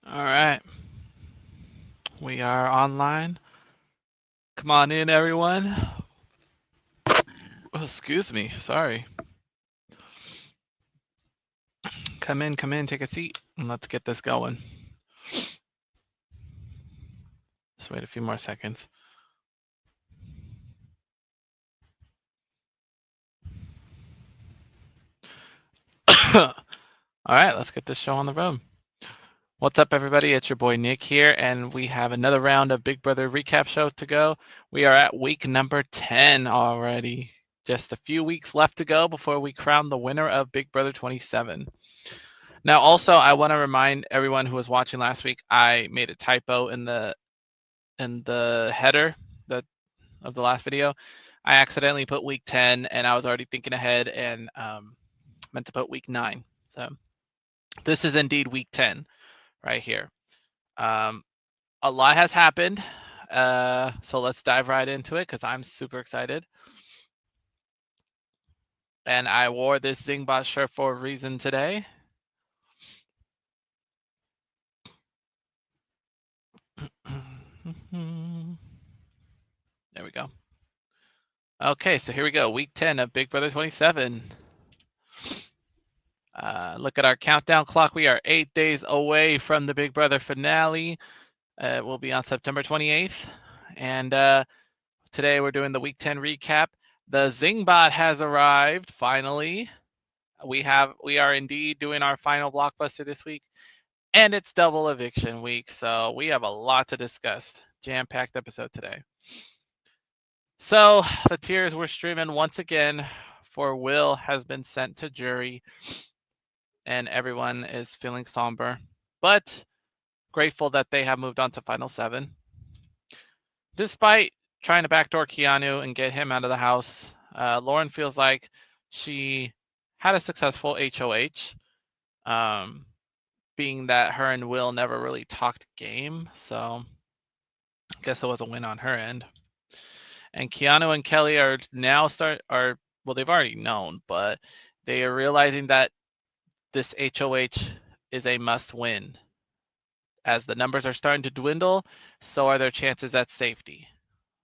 All right, we are online. Come on in, everyone. Oh, excuse me. Sorry. Come in, take a seat, and let's get this going. Just wait a few more seconds. All right, let's get this show on the road. What's up, everybody? It's your boy Nick here, and we have another round of Big Brother recap show to go. We are at week number 10 already. Just a few weeks left to go before we crown the winner of Big Brother 27. Now, also, I want to remind everyone who was watching last week, I made a typo in the header that of the last video. I accidentally put week 10, and I was already thinking ahead and meant to put week 9. So this is indeed week 10 right here. Um, a lot has happened. So let's dive right into it because I'm super excited. And I wore this Zingbot shirt for a reason today. There we go. Okay, so here we go. Week 10 of Big Brother 27. Look at our countdown clock. We are 8 days away from the Big Brother finale. It will be on September 28th. And today we're doing the Week 10 recap. The Zingbot has arrived finally. We are indeed doing our final blockbuster this week, and it's double eviction week, so we have a lot to discuss. Jam-packed episode today. So the tears we're streaming once again for Will has been sent to jury, and everyone is feeling somber, but grateful that they have moved on to Final 7. Despite trying to backdoor Keanu and get him out of the house, Lauren feels like she had a successful HOH, being that her and Will never really talked game, so I guess it was a win on her end. And Keanu and Kelly are now well, they've already known, but they are realizing that this HOH is a must win. As the numbers are starting to dwindle, so are their chances at safety.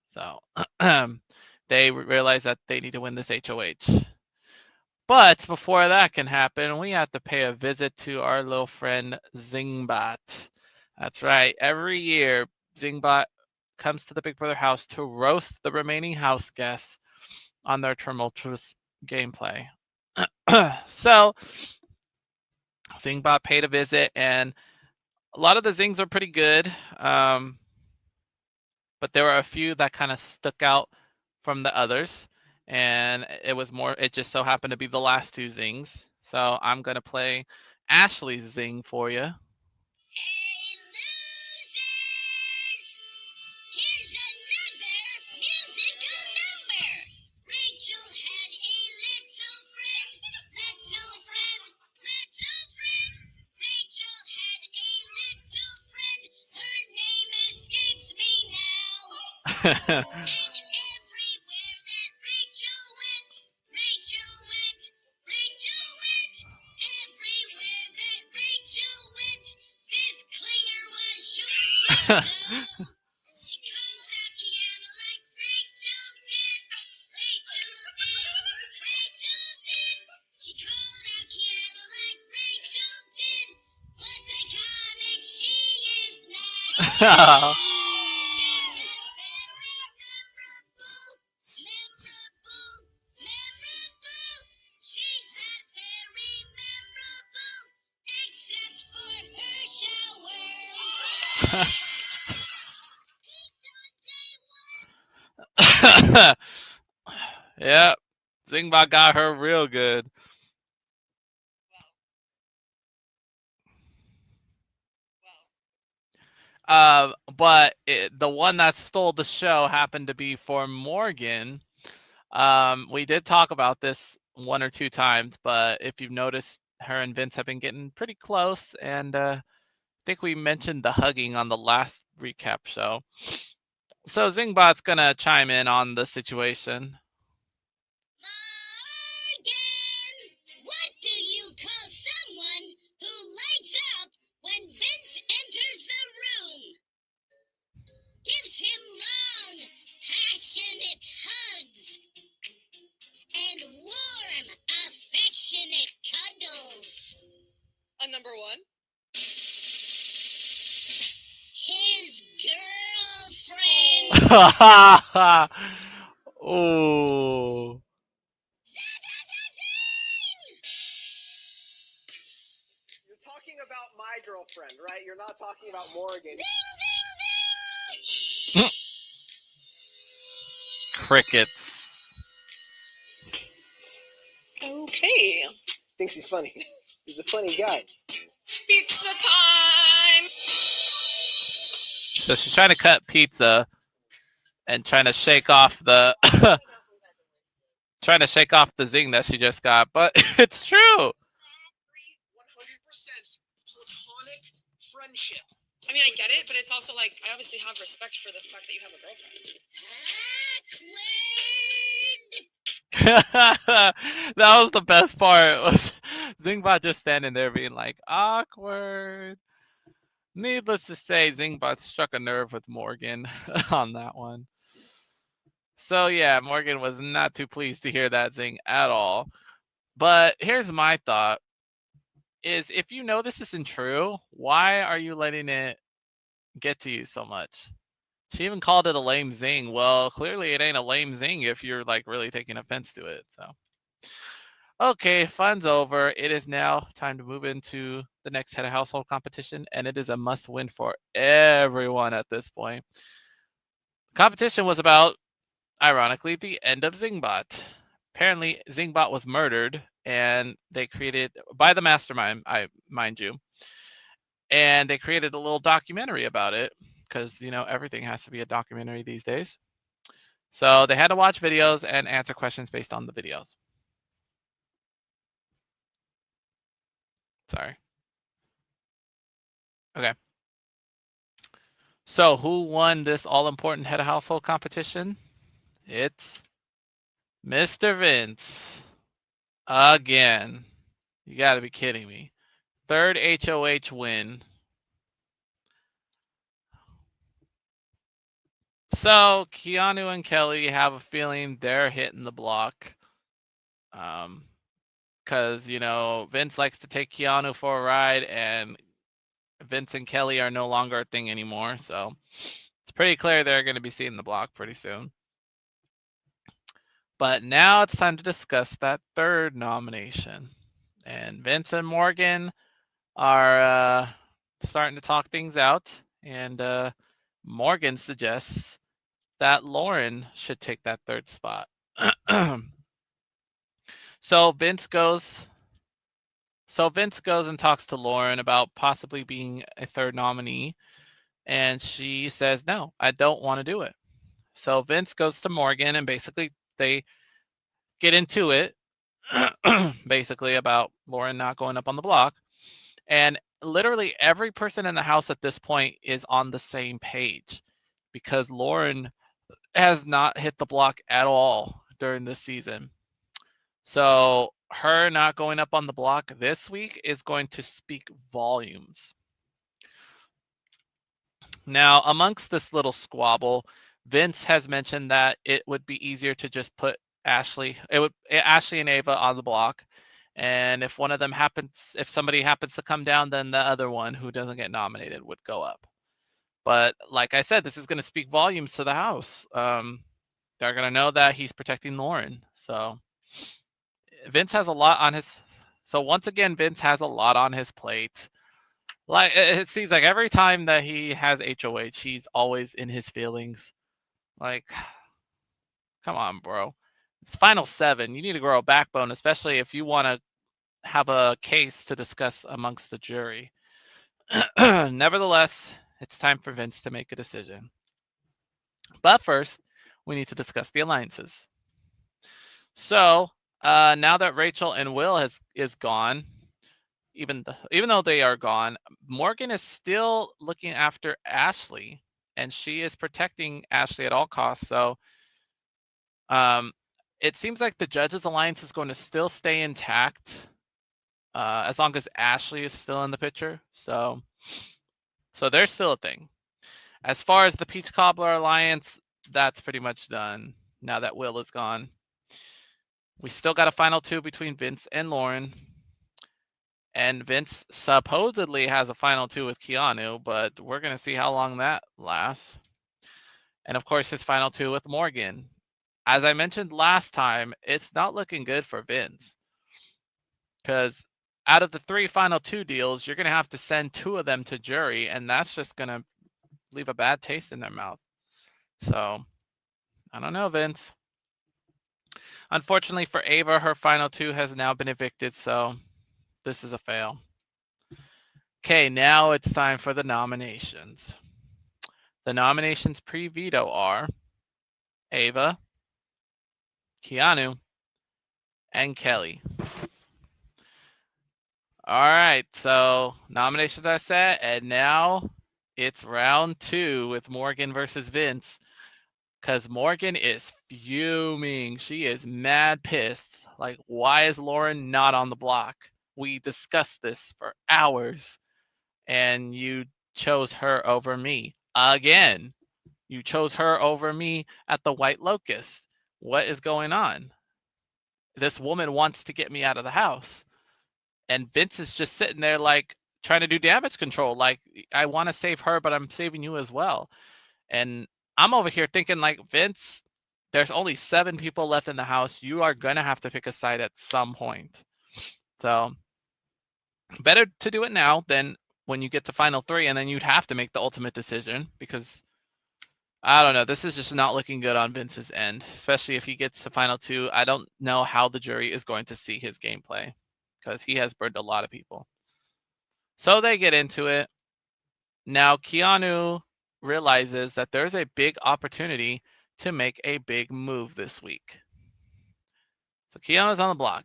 So they realize that they need to win this HOH. But before that can happen, we have to pay a visit to our little friend Zingbot. That's right. Every year, Zingbot comes to the Big Brother house to roast the remaining house guests on their tumultuous gameplay. So, Zingbot paid a visit, and a lot of the Zings are pretty good. But there were a few that kind of stuck out from the others, and it just so happened to be the last two zings. So I'm going to play Ashley's zing for you. Hey, losers! Here's another musical number. Rachel had a little friend, little friend, little friend. Rachel had a little friend. Her name escapes me now. And everywhere that Rachel went, Rachel went, Rachel went. Everywhere that Rachel went, this clinger was sure to go. She called out Keanu like Rachel did. Rachel did. Rachel did. She called out Keanu like Rachel did. What's iconic she is now. She's not very memorable. Memorable. Memorable. She's not very memorable. Except for her showers. Yeah, Zingbot got her real good. But the one that stole the show happened to be for Morgan. We did talk about this one or two times, but if you've noticed, her and Vince have been getting pretty close, and I think we mentioned the hugging on the last recap show. So Zingbot's gonna chime in on the situation. Morgan! What do you call someone who lights up when Vince number one? His girlfriend. Oh. You're talking about my girlfriend, right? You're not talking about Morgan. Crickets. Okay. Thinks he's funny. He's a funny guy. Pizza time! So she's trying to cut pizza and trying to shake off the trying to shake off the zing that she just got, but it's true. 100% platonic friendship. I mean, I get it, but it's also like, I obviously have respect for the fact that you have a girlfriend. That was the best part. Was Zingbot just standing there being like, awkward. Needless to say, Zingbot struck a nerve with Morgan on that one. So yeah, Morgan was not too pleased to hear that zing at all. But here's my thought is if you know this isn't true, why are you letting it get to you so much? She even called it a lame zing. Well, clearly it ain't a lame zing if you're like really taking offense to it. So okay, fun's over. It is now time to move into the next head of household competition, and it is a must win for everyone at this point. Competition was about, ironically, the end of Zingbot. Apparently, Zingbot was murdered, and they created, by the mastermind, mind you, and they created a little documentary about it, because, you know, everything has to be a documentary these days. So they had to watch videos and answer questions based on the videos. Sorry. Okay. So who won this all-important head of household competition? It's Mr. Vince. Again. You gotta be kidding me. Third HOH win. So Keanu and Kelly have a feeling they're hitting the block. Because, you know, Vince likes to take Keanu for a ride, and Vince and Kelly are no longer a thing anymore. So it's pretty clear they're going to be seeing the block pretty soon. But now it's time to discuss that third nomination. And Vince and Morgan are starting to talk things out. And Morgan suggests that Lauren should take that third spot. So Vince goes and talks to Lauren about possibly being a third nominee, and she says, "No, I don't want to do it." So Vince goes to Morgan, and basically they get into it, basically about Lauren not going up on the block. And literally every person in the house at this point is on the same page, because Lauren has not hit the block at all during this season. So her not going up on the block this week is going to speak volumes. Now, amongst this little squabble, Vince has mentioned that it would be easier to just put Ashley and Ava on the block. And if somebody happens to come down, then the other one who doesn't get nominated would go up. But like I said, this is going to speak volumes to the house. They're going to know that he's protecting Lauren. So Vince has a lot on his. So once again, Vince has a lot on his plate. Like it seems like every time that he has HOH, he's always in his feelings. Like, come on, bro. It's final 7. You need to grow a backbone, especially if you want to have a case to discuss amongst the jury. Nevertheless, it's time for Vince to make a decision. But first, we need to discuss the alliances. So now that Rachel and Will is gone, even though they are gone, Morgan is still looking after Ashley, and she is protecting Ashley at all costs. So it seems like the Judges Alliance is going to still stay intact as long as Ashley is still in the picture. So they're still a thing. As far as the Peach Cobbler Alliance, that's pretty much done now that Will is gone. We still got a final 2 between Vince and Lauren. And Vince supposedly has a final 2 with Keanu, but we're going to see how long that lasts. And of course, his final 2 with Morgan. As I mentioned last time, it's not looking good for Vince. Because out of the 3 final 2 deals, you're going to have to send 2 of them to jury, and that's just going to leave a bad taste in their mouth. So, I don't know, Vince. Unfortunately for Ava, her final 2 has now been evicted, so this is a fail. Okay, now it's time for the nominations. The nominations pre-veto are Ava, Keanu, and Kelly. All right, so nominations are set, and now it's round 2 with Morgan versus Vince. Because Morgan is fuming. She is mad pissed. Like, why is Lauren not on the block? We discussed this for hours, and you chose her over me. Again, you chose her over me at the White Locust. What is going on? This woman wants to get me out of the house. And Vince is just sitting there, like, trying to do damage control. Like, I want to save her, but I'm saving you as well. And I'm over here thinking, like, Vince, there's only 7 people left in the house. You are going to have to pick a side at some point. So, better to do it now than when you get to final 3, and then you'd have to make the ultimate decision, because I don't know. This is just not looking good on Vince's end, especially if he gets to final 2. I don't know how the jury is going to see his gameplay, because he has burned a lot of people. So they get into it. Now Keanu realizes that there's a big opportunity to make a big move this week. So Keanu's on the block.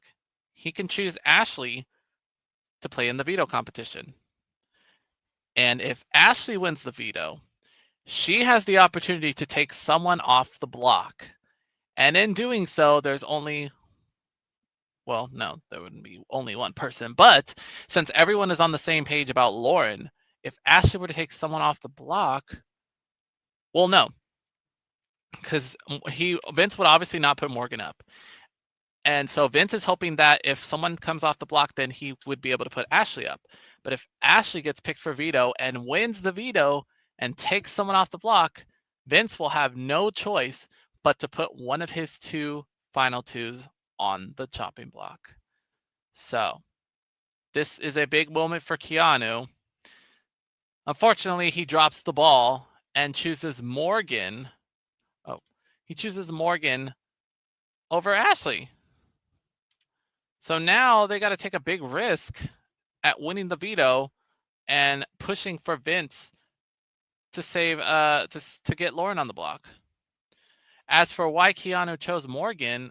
He can choose Ashley to play in the veto competition. And if Ashley wins the veto, she has the opportunity to take someone off the block. And in doing so, there's only, well, no, there wouldn't be only one person. But since everyone is on the same page about Lauren, if Ashley were to take someone off the block, well, no, because Vince would obviously not put Morgan up. And so Vince is hoping that if someone comes off the block, then he would be able to put Ashley up. But if Ashley gets picked for veto and wins the veto and takes someone off the block, Vince will have no choice but to put one of his 2 final 2s on the chopping block. So this is a big moment for Keanu. Unfortunately, he drops the ball and chooses Morgan. Oh, he chooses Morgan over Ashley. So now they got to take a big risk at winning the veto and pushing for Vince to save to get Lauren on the block. As for why Keanu chose Morgan,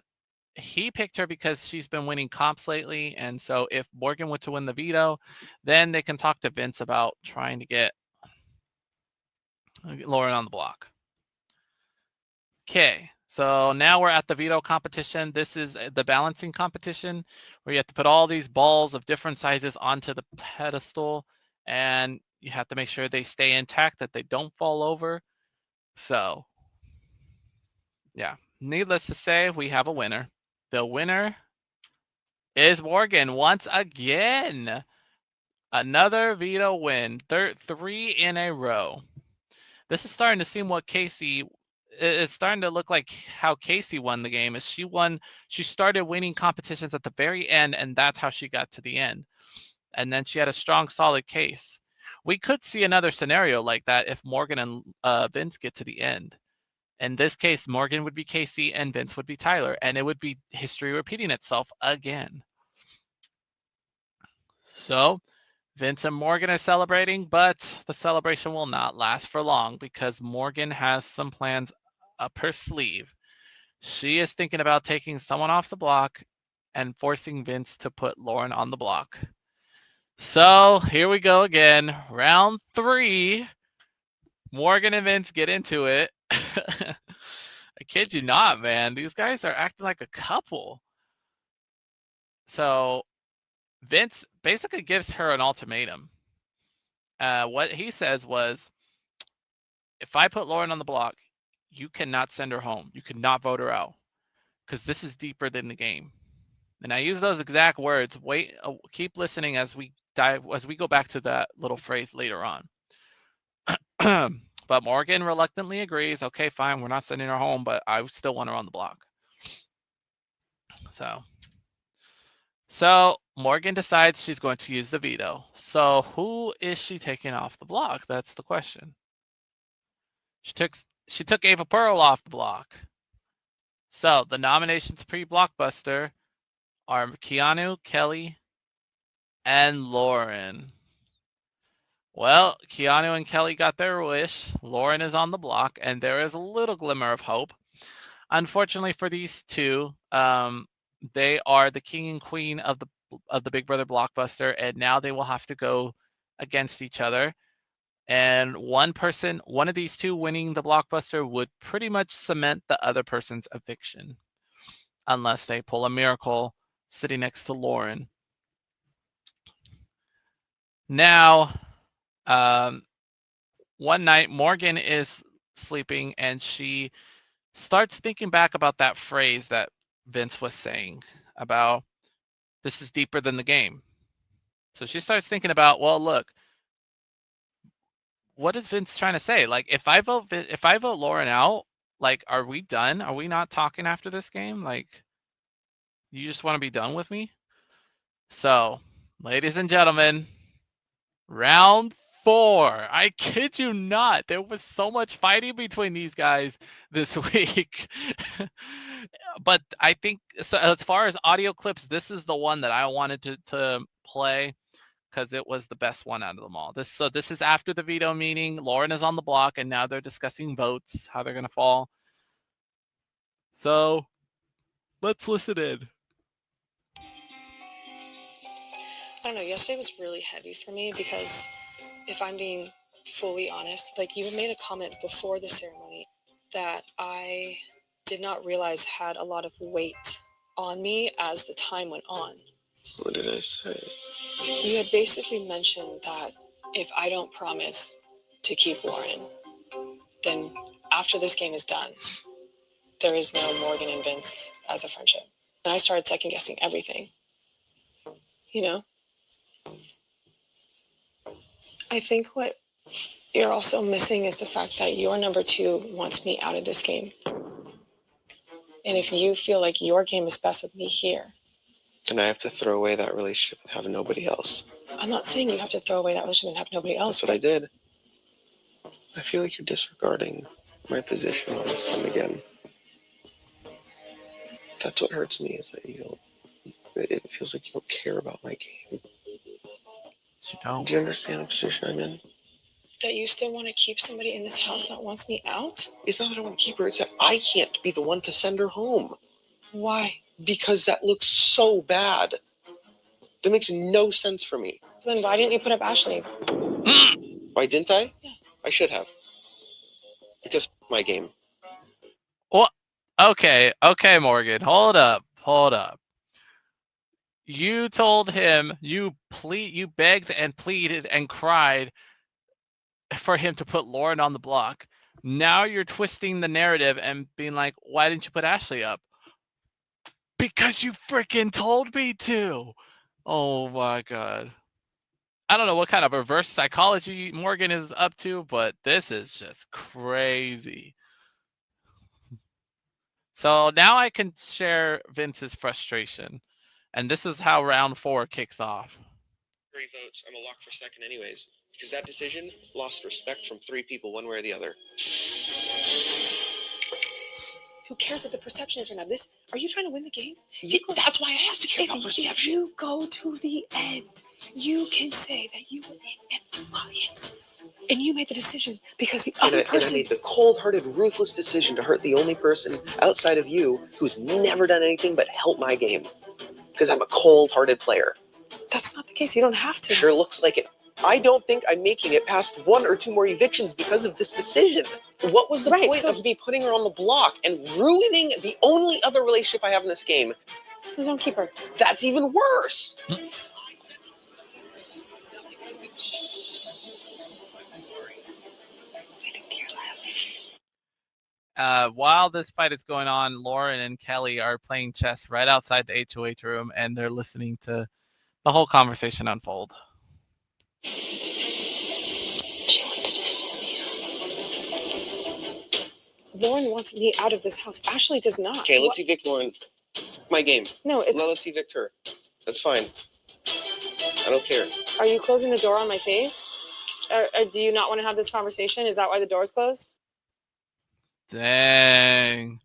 he picked her because she's been winning comps lately, and so if Morgan were to win the veto, then they can talk to Vince about trying to get Lauren on the block. Okay, so now we're at the veto competition. This is the balancing competition where you have to put all these balls of different sizes onto the pedestal, and you have to make sure they stay intact, that they don't fall over. So, yeah, needless to say, we have a winner. The winner is Morgan once again. Another veto win, 3 in a row. This is starting to seem what Casey. It's starting to look like how Casey won the game. Is she started winning competitions at the very end, and that's how she got to the end. And then she had a strong, solid case. We could see another scenario like that if Morgan and Vince get to the end. In this case, Morgan would be Casey and Vince would be Tyler, and it would be history repeating itself again. So Vince and Morgan are celebrating, but the celebration will not last for long because Morgan has some plans up her sleeve. She is thinking about taking someone off the block and forcing Vince to put Lauren on the block. So here we go again. Round 3. Morgan and Vince get into it. I kid you not, man. These guys are acting like a couple. So Vince basically gives her an ultimatum. What he says was, if I put Lauren on the block, you cannot send her home. You cannot vote her out because this is deeper than the game. And I use those exact words. Wait, keep listening as we go back to that little phrase later on. But Morgan reluctantly agrees. Okay, fine, we're not sending her home, but I still want her on the block. So Morgan decides she's going to use the veto. So who is she taking off the block? That's the question. She took Ava Pearl off the block. So the nominations pre-blockbuster are Keanu, Kelly, and Lauren. Well, Keanu and Kelly got their wish. Lauren is on the block, and there is a little glimmer of hope. Unfortunately for these two, they are the king and queen of the Big Brother blockbuster, and now they will have to go against each other. And one of these two winning the blockbuster would pretty much cement the other person's eviction, unless they pull a miracle sitting next to Lauren. Now, one night Morgan is sleeping and she starts thinking back about that phrase that Vince was saying about this is deeper than the game. So she starts thinking about, well, look, what is Vince trying to say? Like, if I vote Lauren out, like, are we done? Are we not talking after this game? Like, you just want to be done with me? So, ladies and gentlemen, round 4. I kid you not. There was so much fighting between these guys this week. But I think, so as far as audio clips, this is the one that I wanted to play because it was the best one out of them all. This is after the veto meeting. Lauren is on the block, and now they're discussing votes, how they're going to fall. So let's listen in. I don't know. Yesterday was really heavy for me because, if I'm being fully honest, like, you made a comment before the ceremony that I did not realize had a lot of weight on me as the time went on. What did I say? You had basically mentioned that if I don't promise to keep Lauren, then after this game is done, there is no Morgan and Vince as a friendship. And I started second guessing everything. You know? I think what you're also missing is the fact that your number 2 wants me out of this game. And if you feel like your game is best with me here, then I have to throw away that relationship and have nobody else. I'm not saying you have to throw away that relationship and have nobody else. That's what I did. I feel like you're disregarding my position on this one again. That's what hurts me, is that it feels like you don't care about my game. Do you understand the position I'm in? That you still want to keep somebody in this house that wants me out? It's not that I want to keep her, it's that I can't be the one to send her home. Why? Because that looks so bad. That makes no sense for me. So then why didn't you put up Ashley? Why didn't I? Yeah. I should have. Because my game. Well, okay, Morgan, hold up. You told him you begged and pleaded and cried for him to put Lauren on the block. Now you're twisting the narrative and being like, why didn't you put Ashley up? Because you freaking told me to. Oh my god. I don't know what kind of reverse psychology Morgan is up to, but this is just crazy. So now I can share Vince's frustration. And this is how round 4 kicks off. 3 votes, I'm a lock for second anyways. Because that decision lost respect from 3 people, one way or the other. Who cares what the perception is right now? Are you trying to win the game? That's why I have to care about perception. If you go to the end, you can say that you were in the audience. And you made the decision because the other person... And I made the cold-hearted, ruthless decision to hurt the only person outside of you who's never done anything but help my game. Because I'm a cold-hearted player. That's not the case. You don't have to. Sure looks like it. I don't think I'm making it past 1 or 2 more evictions because of this decision. What was the point of me putting her on the block and ruining the only other relationship I have in this game? So don't keep her. That's even worse. while this fight is going on, Lauren and Kelly are playing chess right outside the HOH room, and they're listening to the whole conversation unfold. She wants to sue me. Lauren wants me out of this house. Ashley does not. Okay, let's evict Lauren. My game. No, it's. Let's evict her. That's fine. I don't care. Are you closing the door on my face? Or do you not want to have this conversation? Is that why the door's closed? Dang.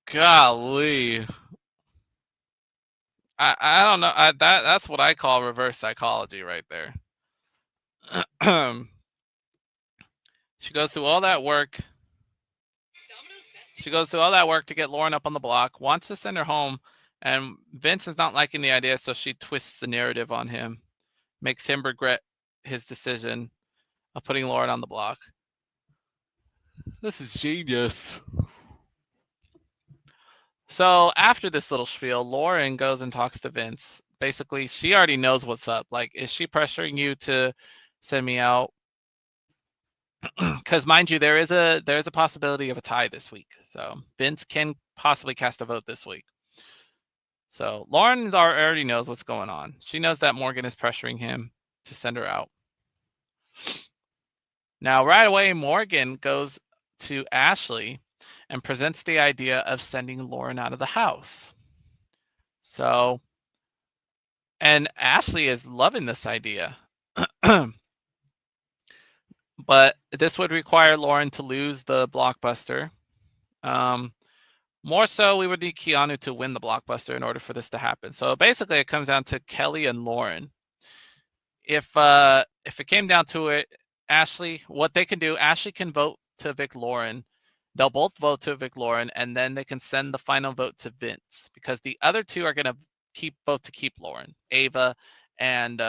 Golly. I don't know. That's what I call reverse psychology right there. She goes through all that work. She goes through all that work to get Lauren up on the block, wants to send her home, and Vince is not liking the idea, so she twists the narrative on him, makes him regret his decision of putting Lauren on the block. This is genius. So after this little spiel, Lauren goes and talks to Vince. Basically, she already knows what's up. Like, is she pressuring you to send me out? Because mind you, there is a possibility of a tie this week. So Vince can possibly cast a vote this week. So Lauren already knows what's going on. She knows that Morgan is pressuring him to send her out. Now, right away, Morgan goes to Ashley and presents the idea of sending Lauren out of the house. So, and Ashley is loving this idea. But this would require Lauren to lose the blockbuster. More so, we would need Keanu to win the blockbuster in order for this to happen. So basically, it comes down to Kelly and Lauren. If it came down to it, Ashley, what they can do, Ashley can vote to evict Lauren. They'll both vote to evict Lauren, and then they can send the final vote to Vince, because the other two are going to vote to keep Lauren, Ava, and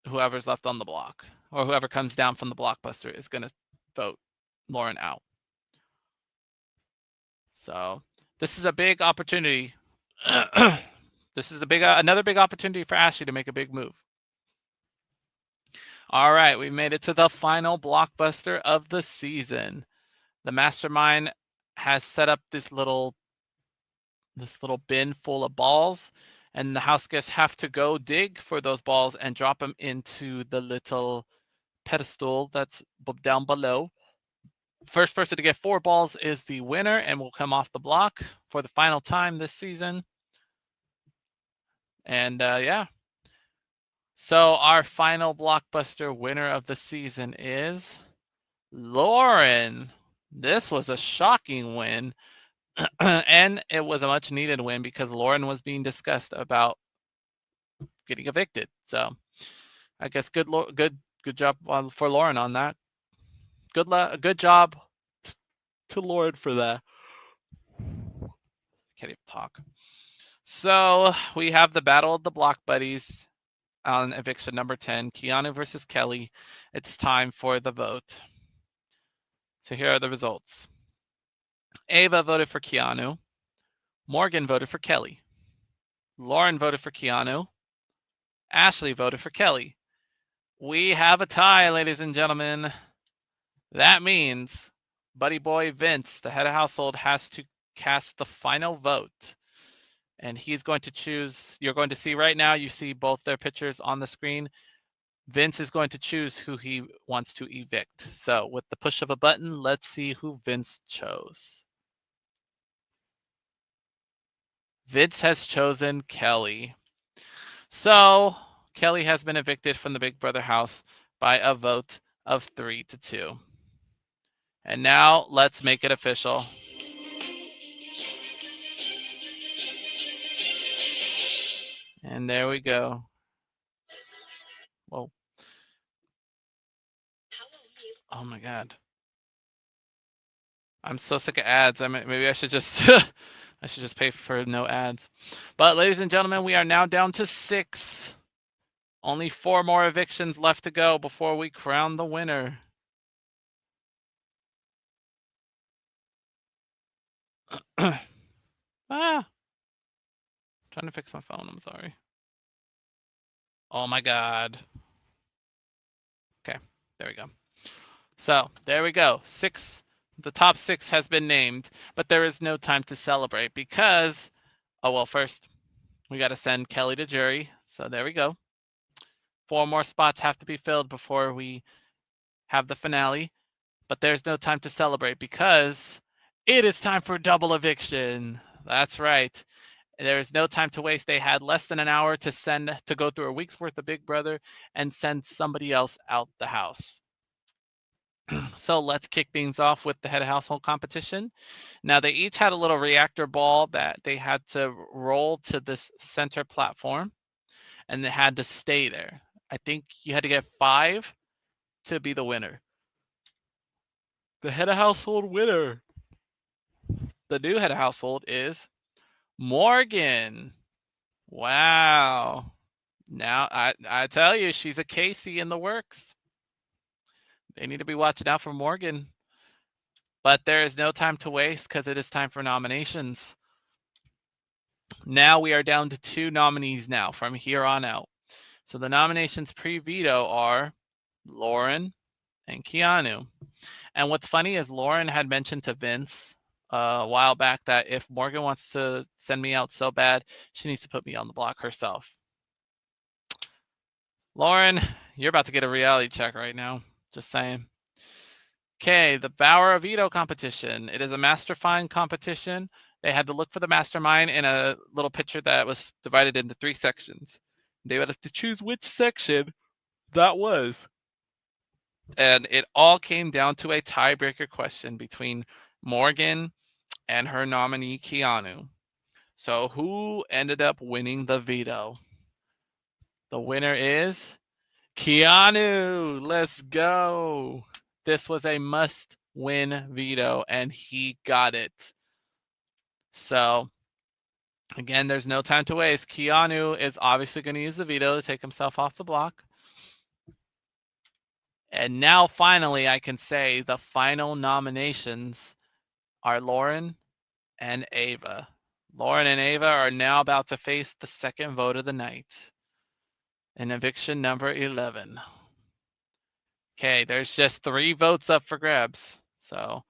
whoever's left on the block, or whoever comes down from the blockbuster is going to vote Lauren out. So this is a big opportunity. This is another big opportunity for Ashley to make a big move. All right, we made it to the final blockbuster of the season. The mastermind has set up this little bin full of balls, and the house guests have to go dig for those balls and drop them into the little pedestal that's down below. First person to get 4 balls is the winner and will come off the block for the final time this season. And yeah. So our final blockbuster winner of the season is Lauren. This was a shocking win. And it was a much needed win because Lauren was being discussed about getting evicted. So I guess good job for Lauren on that. Good job to Lauren for that. Can't even talk. So we have the battle of the block buddies on eviction number 10, Keanu versus Kelly. It's time for the vote. So here are the results. Ava voted for Keanu. Morgan voted for Kelly. Lauren voted for Keanu. Ashley voted for Kelly. We have a tie, ladies and gentlemen. That means Buddy Boy Vince, the head of household, has to cast the final vote. And he's going to choose, you're going to see right now, you see both their pictures on the screen. Vince is going to choose who he wants to evict. So with the push of a button, let's see who Vince chose. Vince has chosen Kelly. So Kelly has been evicted from the Big Brother house by a vote of 3-2. And now let's make it official. And there we go. Whoa. Oh my God. I'm so sick of ads. Maybe I should just I should just pay for no ads. But ladies and gentlemen, we are now down to 6. Only 4 more evictions left to go before we crown the winner. Trying to fix my phone, I'm sorry. Oh my God. Okay, there we go. So there we go. The top 6 has been named, but there is no time to celebrate because, oh well, first we got to send Kelly to jury. So there we go. 4 more spots have to be filled before we have the finale, but there's no time to celebrate because it is time for double eviction. That's right. There is no time to waste. They had less than an hour to go through a week's worth of Big Brother and send somebody else out the house. So let's kick things off with the head of household competition. Now they each had a little reactor ball that they had to roll to this center platform and they had to stay there. I think you had to get 5 to be the winner. The head of household winner. The new head of household is Morgan. Wow. Now I tell you, she's a Casey in the works. They need to be watching out for Morgan. But there is no time to waste because it is time for nominations. Now we are down to 2 nominees now from here on out. So the nominations pre-veto are Lauren and Keanu. And what's funny is Lauren had mentioned to Vince a while back that if Morgan wants to send me out so bad, she needs to put me on the block herself. Lauren, you're about to get a reality check right now. Just saying. Okay, the Bower of Veto competition. It is a master find competition. They had to look for the mastermind in a little picture that was divided into 3 sections. They would have to choose which section that was. And it all came down to a tiebreaker question between Morgan and her nominee, Keanu. So who ended up winning the veto? The winner is Keanu. Let's go. This was a must-win veto, and he got it. So, again, there's no time to waste. Keanu is obviously going to use the veto to take himself off the block. And now, finally, I can say the final nominations are Lauren and Ava. Lauren and Ava are now about to face the second vote of the night in eviction number 11. Okay, there's just 3 votes up for grabs. So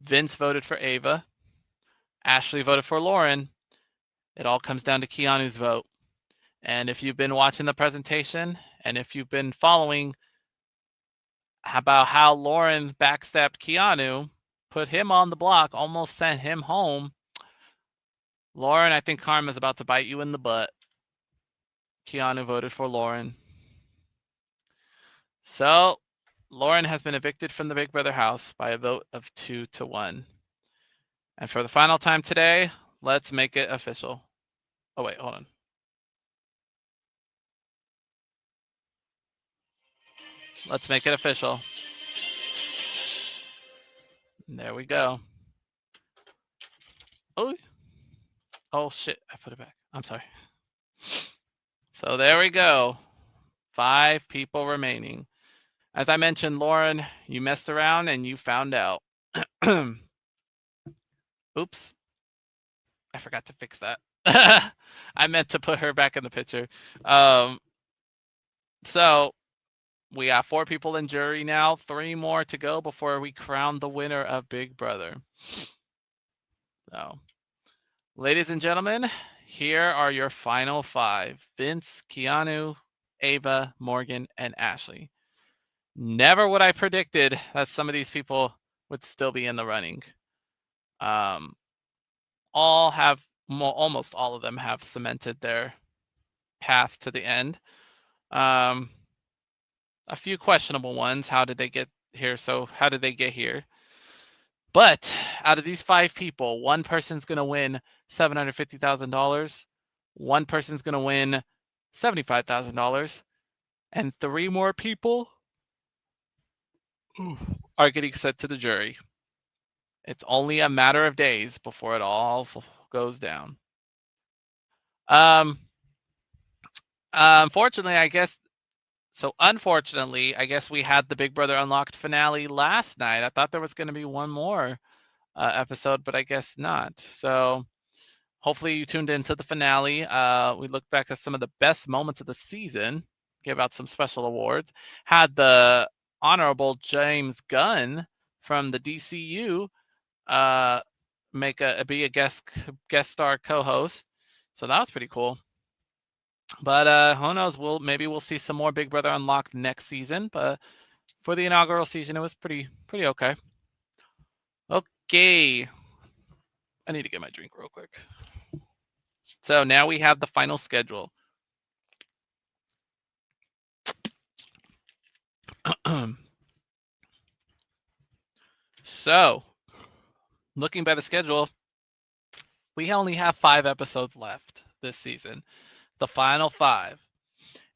Vince voted for Ava. Ashley voted for Lauren. It all comes down to Keanu's vote. And if you've been watching the presentation and if you've been following about how Lauren backstabbed Keanu, put him on the block, almost sent him home, Lauren, I think karma's about to bite you in the butt. Keanu voted for Lauren. So Lauren has been evicted from the Big Brother house by a vote of 2-1. And for the final time today, let's make it official. Oh, wait, hold on. Let's make it official. There we go. Oh shit, I put it back. I'm sorry. So there we go. 5 people remaining. As I mentioned, Lauren, you messed around and you found out. Oops. I forgot to fix that. I meant to put her back in the picture. So we got 4 people in jury now, 3 more to go before we crown the winner of Big Brother. So, ladies and gentlemen, here are your final 5. Vince, Keanu, Ava, Morgan, and Ashley. Never would I predicted that some of these people would still be in the running. Almost all of them have cemented their path to the end. A few questionable ones. How did they get here? So how did they get here? But out of these 5 people, one person's going to win $750,000. One person's going to win $75,000. And 3 more people are getting sent to the jury. It's only a matter of days before it all goes down. Unfortunately, I guess we had the Big Brother Unlocked finale last night. I thought there was going to be one more episode, but I guess not. So hopefully you tuned into the finale. We looked back at some of the best moments of the season, gave out some special awards, had the Honorable James Gunn from the DCU be a guest star co-host. So that was pretty cool. But who knows? Maybe we'll see some more Big Brother Unlocked next season. But for the inaugural season, it was pretty okay. Okay, I need to get my drink real quick. So now we have the final schedule. So, looking by the schedule, we only have 5 episodes left this season, the final 5.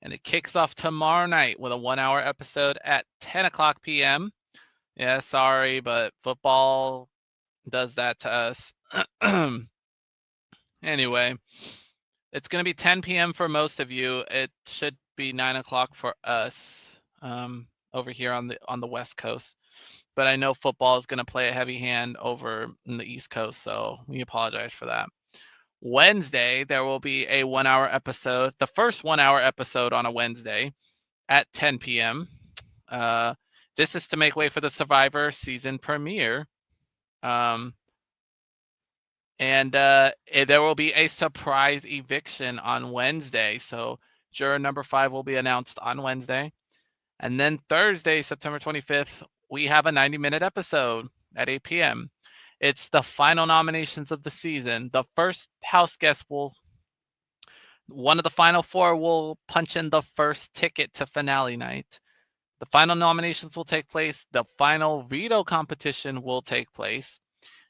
And it kicks off tomorrow night with a 1-hour episode at 10 o'clock p.m. Yeah, sorry, but football does that to us. Anyway, it's going to be 10 p.m. for most of you. It should be 9 o'clock for us over here on the West Coast. But I know football is going to play a heavy hand over in the East Coast, so we apologize for that. Wednesday, there will be a 1-hour episode, the first 1-hour episode on a Wednesday at 10 p.m. This is to make way for the Survivor season premiere. And there will be a surprise eviction on Wednesday. So juror number 5 will be announced on Wednesday. And then Thursday, September 25th, we have a 90-minute episode at 8 p.m. It's the final nominations of the season. The first house guest one of the final 4 will punch in the first ticket to finale night. The final nominations will take place. The final veto competition will take place.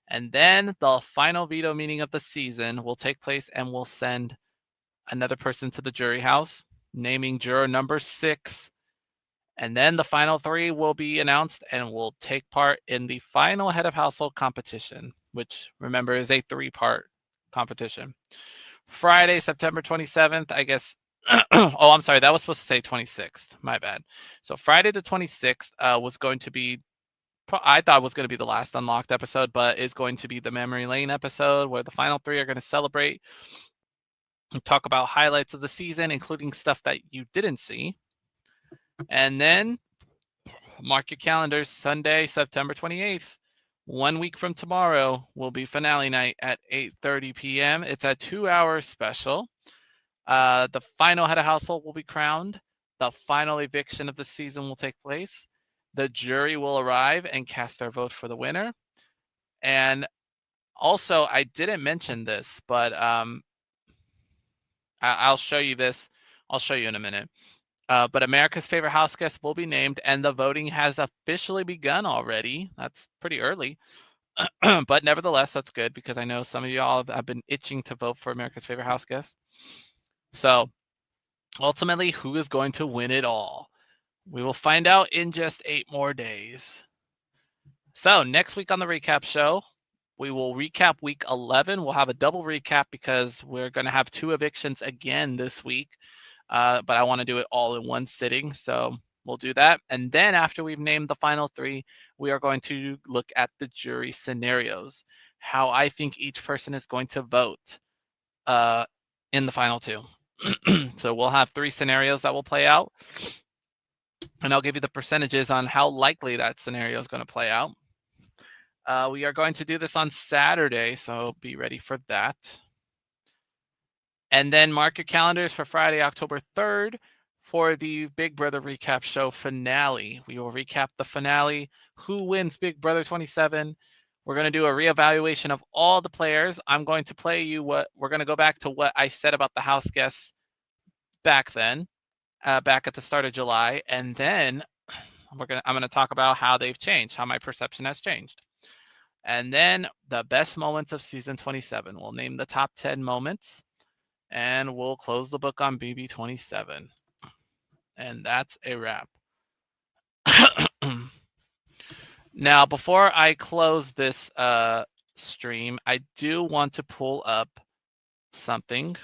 And then the final veto meeting of the season will take place, and we'll send another person to the jury house, naming juror number 6. And then the final 3 will be announced and will take part in the final head of household competition, which, remember, is a 3-part competition. Friday, September 27th, I guess. Oh, I'm sorry. That was supposed to say 26th. My bad. So Friday the 26th was going to be, I thought was going to be the last unlocked episode, but is going to be the Memory Lane episode where the final 3 are going to celebrate and talk about highlights of the season, including stuff that you didn't see. And then mark your calendars, Sunday, September 28th. 1 week from tomorrow will be finale night at 8:30 p.m. It's a 2-hour special. The final head of household will be crowned. The final eviction of the season will take place. The jury will arrive and cast their vote for the winner. And also, I didn't mention this, but I'll show you this. I'll show you in a minute. But America's favorite house guest will be named, and the voting has officially begun already. That's pretty early. But nevertheless, that's good because I know some of y'all have been itching to vote for America's favorite house guest. So ultimately, who is going to win it all? We will find out in just 8 more days. So next week on the recap show, we will recap week 11. We'll have a double recap because we're going to have 2 evictions again this week. But I want to do it all in one sitting. So we'll do that. And then after we've named the final 3, we are going to look at the jury scenarios, how I think each person is going to vote in the final 2. So we'll have 3 scenarios that will play out. And I'll give you the percentages on how likely that scenario is going to play out. We are going to do this on Saturday, so be ready for that. And then mark your calendars for Friday, October 3rd for the Big Brother recap show finale. We will recap the finale, who wins Big Brother 27. We're going to do a reevaluation of all the players. I'm going to play you we're going to go back to what I said about the house guests back then, back at the start of July. And then I'm going to talk about how they've changed, how my perception has changed. And then the best moments of season 27. We'll name the top 10 moments. And we'll close the book on BB27. And that's a wrap. Now, before I close this stream, I do want to pull up something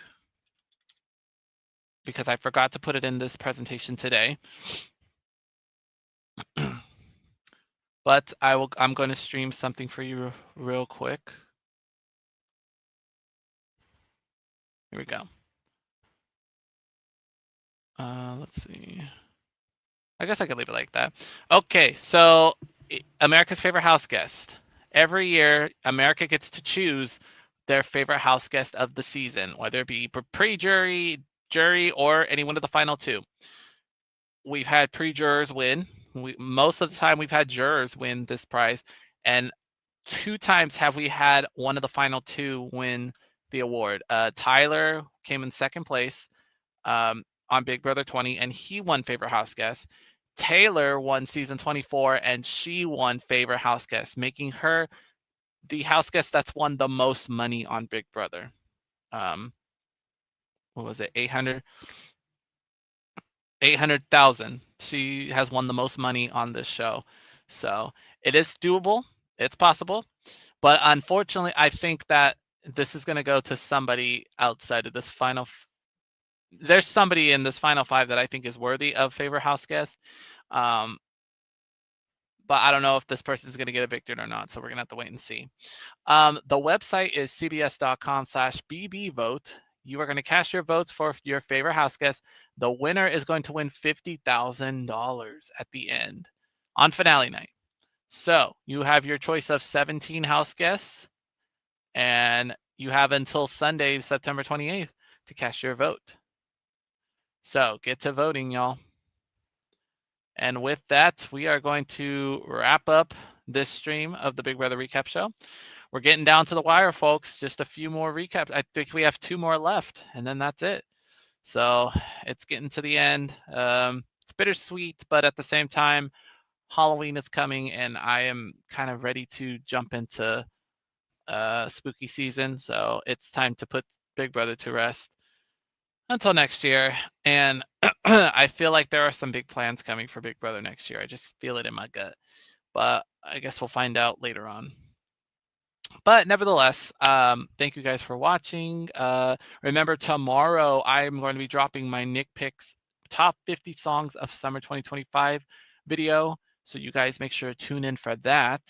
because I forgot to put it in this presentation today. But I'm going to stream something for you real quick. Here we go. Let's see. I guess I could leave it like that. Okay, so America's favorite house guest. Every year, America gets to choose their favorite house guest of the season, whether it be pre-jury, jury, or any one of the final two. We've had pre-jurors win. Most of the time, we've had jurors win this prize, and 2 times have we had one of the final two win the award. Tyler came in second place on Big Brother 20, and he won favorite house guest. Taylor won season 24, and she won favorite house guest, making her the house guest that's won the most money on Big Brother. What was it? 800,000. She has won the most money on this show. So it is doable. It's possible. But unfortunately, I think that this is going to go to somebody outside of this final. There's somebody in this final 5 that I think is worthy of favorite house guest. But I don't know if this person is going to get evicted or not. So we're going to have to wait and see. The website is cbs.com/bbvote. You are going to cast your votes for your favorite house guest. The winner is going to win $50,000 at the end on finale night. So you have your choice of 17 house guests, and you have until Sunday, September 28th to cast your vote. So get to voting, y'all. And with that, we are going to wrap up this stream of the Big Brother Recap Show. We're getting down to the wire, folks. Just a few more recaps. I think we have 2 more left, and then that's it. So it's getting to the end. It's bittersweet, but at the same time, Halloween is coming, and I am kind of ready to jump into spooky season. So it's time to put Big Brother to rest until next year. And I feel like there are some big plans coming for Big Brother next year. I just feel it in my gut. But I guess we'll find out later on. But nevertheless, thank you guys for watching. Remember, tomorrow I'm going to be dropping my Nick Picks top 50 songs of summer 2025 video. So you guys make sure to tune in for that.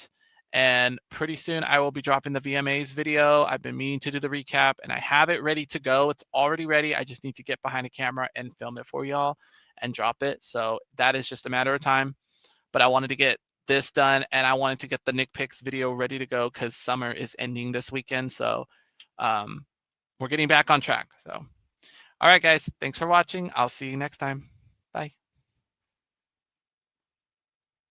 And pretty soon I will be dropping the VMAs video. I've been meaning to do the recap, and I have it ready to go. It's already ready. I just need to get behind a camera and film it for y'all and drop it. So that is just a matter of time. But I wanted to get this done, and I wanted to get the Nick Picks video ready to go because summer is ending this weekend. So we're getting back on track. So all right, guys, thanks for watching. I'll see you next time. Bye.